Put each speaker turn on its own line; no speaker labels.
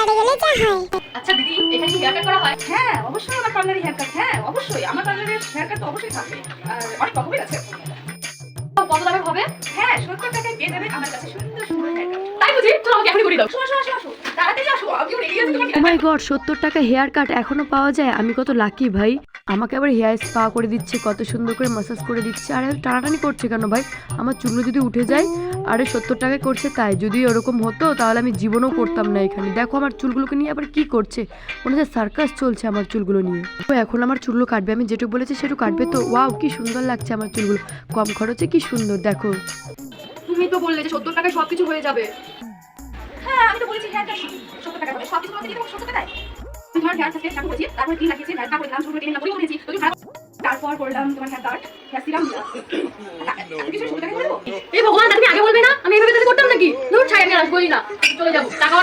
পার্লারে গেলে যা হয়।
আচ্ছা দিদি, এটা কি হেয়ার কাট করা হয়? হ্যাঁ অবশ্যই, আমার পার্লারে হেয়ার কাট। হ্যাঁ অবশ্যই, আমার পার্লারে হেয়ার কাট তো অবশ্যই থাকবে। আর অনেক রকমের আছে। কত দামে হবে? হ্যাঁ 70 টাকায় পেয়ে যাবে আমার কাছে সুন্দর সুন্দর হেয়ার কাট। তাই বুঝি? চলো আমাকে এখনই করে দাও। আসো তাড়াতাড়ি আসো, আমি রেডি আছি তোমাকে।
ও মাই গড, 70 টাকা হেয়ার কাট এখনো পাওয়া যায়? আমি কত লাকি ভাই। আমাকে আবার হেয়ার স্পা করে দিচ্ছে, কত সুন্দর করে ম্যাসাজ করে দিচ্ছে। আরে টানাটানি করছে কেন ভাই? আমার চুলগুলো যদি উঠে যায়। আরে 70 টাকায় করছে তাই, যদি ওরকম হতো তাহলে আমি জীবনও করতাম না এখানে। দেখো আমার চুলগুলোকে নিয়ে আবার কি করছে, মনে হচ্ছে সার্কাস চলছে আমার চুলগুলো নিয়ে। তো এখন আমার চুলগুলো কাটবে, আমি যেটুকু বলেছি সেটুকু কাটবে তো। ওয়াও কি সুন্দর লাগছে আমার চুলগুলো, কম খরচে কি সুন্দর দেখো।
তুমি তো বললে যে 70 টাকায় সবকিছু হয়ে যাবে। হ্যাঁ আমি তো বলেছি হেয়ার কাট 70 টাকা হবে, সবকিছু আমাকে দিয়ে দেবো 70 টাকায়। আমি তোমার হেয়ার কাটে শ্যাম্পু করেছি, তারপর ক্রিম লাগিয়েছি, হেয়ার কাট করলাম, চুল কেটে নিলাম, বড়ি করেছি, তো তারপর করলাম তোমার হেয়ার কাট, হেয়ার সিরাম দিলাম। কিছু 70 টাকা করে দেবো? এই ভগবান, তুমি আগে বলবে না? আমি এভাবে তাহলে করতাম নাকি? ধুর ছাই, আমি আর আসবোই না, চলে যাবো। টাকা